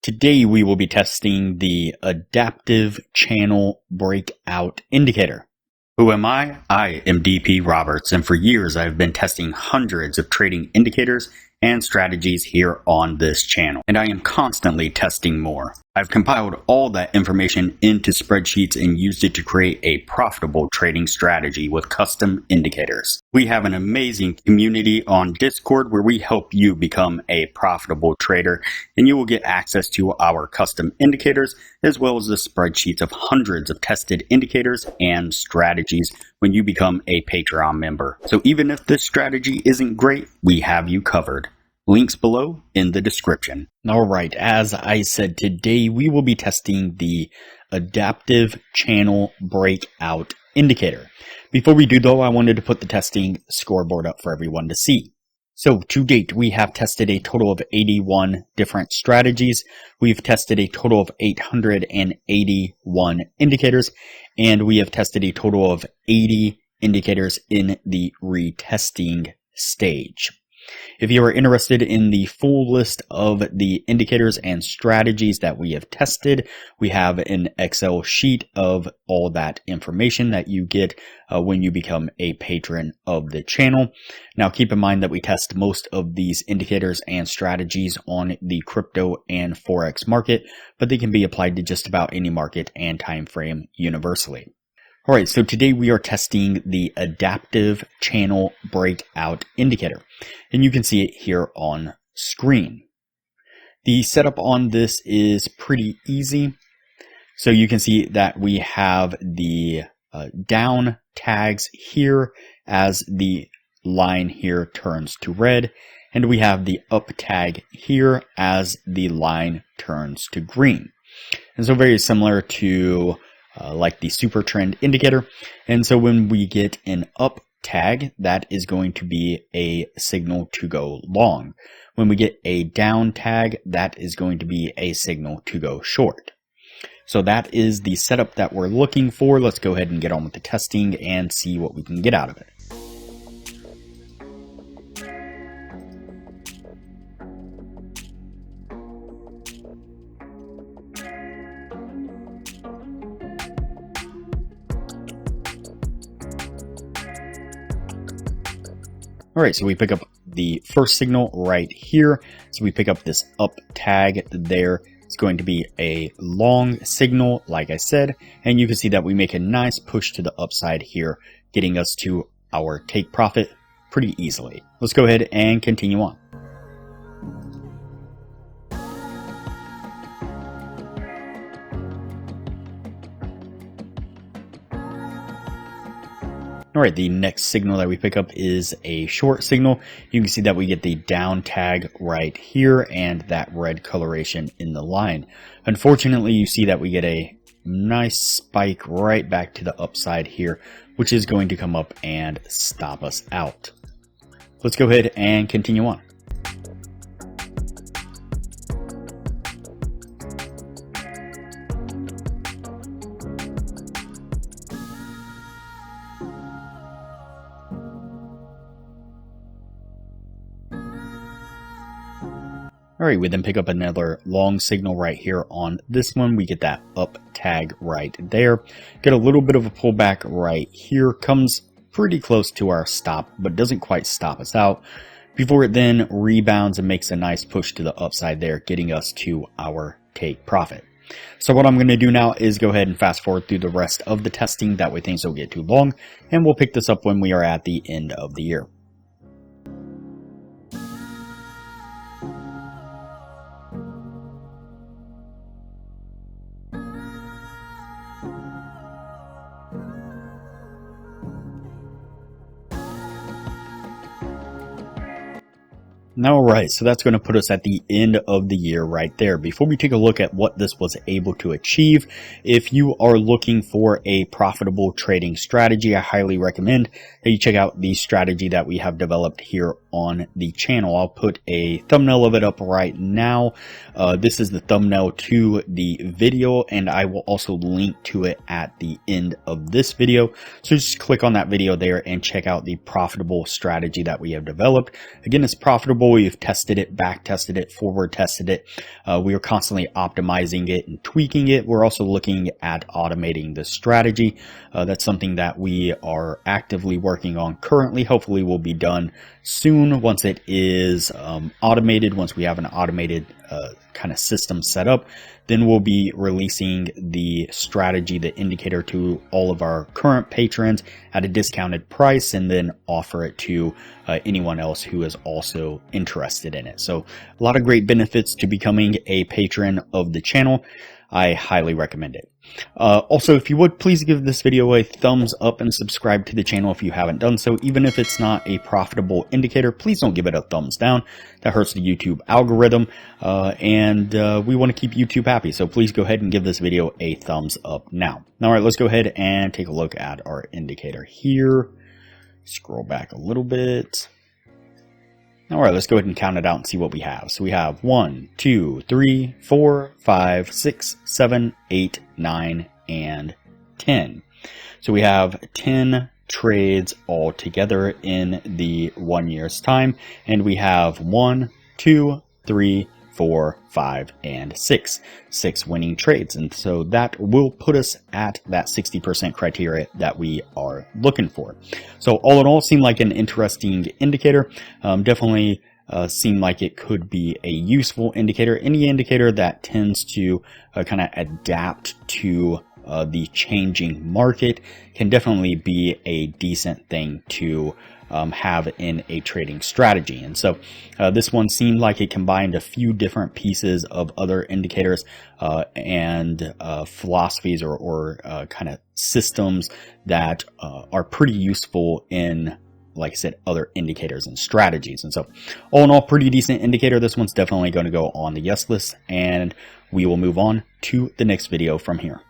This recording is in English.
Today we will be testing the adaptive channel breakout indicator. Who am I? I am DP Roberts, and for years I've been testing hundreds of trading indicators and strategies here on this channel, and I am constantly testing more. I've compiled all that information into spreadsheets and used it to create a profitable trading strategy with custom indicators. We have an amazing community on Discord where we help you become a profitable trader, and you will get access to our custom indicators as well as the spreadsheets of hundreds of tested indicators and strategies when you become a Patreon member. So even if this strategy isn't great, we have you covered. Links below in the description. Alright, as I said, today we will be testing the adaptive channel breakout indicator. Before we do though, I wanted to put the testing scoreboard up for everyone to see. So to date, we have tested a total of 81 different strategies. We've tested a total of 881 indicators, and we have tested a total of 80 indicators in the retesting stage. If you are interested in the full list of the indicators and strategies that we have tested, we have an Excel sheet of all that information that you get when you become a patron of the channel. Now keep in mind that we test most of these indicators and strategies on the crypto and Forex market, but they can be applied to just about any market and time frame universally. Alright, so today we are testing the adaptive channel breakout indicator, and you can see it here on screen. The setup on this is pretty easy. So you can see that we have the down tags here as the line here turns to red, and we have the up tag here as the line turns to green. And so very similar to like the super trend indicator. And so when we get an up tag, that is going to be a signal to go long. When we get a down tag, that is going to be a signal to go short. So that is the setup that we're looking for. Let's go ahead and get on with the testing and see what we can get out of it. Alright, so we pick up the first signal right here. So we pick up this up tag there. It's going to be a long signal, like I said, and you can see that we make a nice push to the upside here, getting us to our take profit pretty easily. Let's go ahead and continue on. Alright, the next signal that we pick up is a short signal. You can see that we get the down tag right here and that red coloration in the line. Unfortunately, you see that we get a nice spike right back to the upside here, which is going to come up and stop us out. Let's go ahead and continue on. Alright, we then pick up another long signal right here on this one. We get that up tag right there. Get a little bit of a pullback right here. Comes pretty close to our stop, but doesn't quite stop us out. Before it then rebounds and makes a nice push to the upside there, getting us to our take profit. So what I'm going to do now is go ahead and fast forward through the rest of the testing. That way things don't get too long. And we'll pick this up when we are at the end of the year. Alright, so that's going to put us at the end of the year right there. Before we take a look at what this was able to achieve, if you are looking for a profitable trading strategy, I highly recommend that you check out the strategy that we have developed here on the channel. I'll put a thumbnail of it up right now. This is the thumbnail to the video, and I will also link to it at the end of this video. So just click on that video there and check out the profitable strategy that we have developed. Again, it's profitable profitable. We've tested it, back tested it, forward tested it. We are constantly optimizing it and tweaking it. We're also looking at automating the strategy. That's something that we are actively working on currently. Hopefully will be done soon once it is automated, once we have an automated kind of system set up. Then we'll be releasing the strategy, the indicator, to all of our current patrons at a discounted price, and then offer it to anyone else who is also interested in it. So a lot of great benefits to becoming a patron of the channel. I highly recommend it. Also, if you would, please give this video a thumbs up and subscribe to the channel if you haven't done so. Even if it's not a profitable indicator, please don't give it a thumbs down. That hurts the YouTube algorithm, and we want to keep YouTube happy. So please go ahead and give this video a thumbs up now. All right, let's go ahead and take a look at our indicator here. Scroll back a little bit. All right, let's go ahead and count it out and see what we have. So we have 1, 2, 3, 4, 5, 6, 7, 8, 9, and 10. So we have 10 trades all together in the 1 year's time. And we have 1, 2, 3, 4, 5, and 6 winning trades. And so that will put us at that 60% criteria that we are looking for. So all in all, seemed like an interesting indicator. Definitely seemed like it could be a useful indicator. Any indicator that tends to kind of adapt to the changing market can definitely be a decent thing to have in a trading strategy. And so this one seemed like it combined a few different pieces of other indicators and philosophies or kind of systems that are pretty useful in, like I said, other indicators and strategies. And so all in all, pretty decent indicator. This one's definitely going to go on the yes list, and we will move on to the next video from here.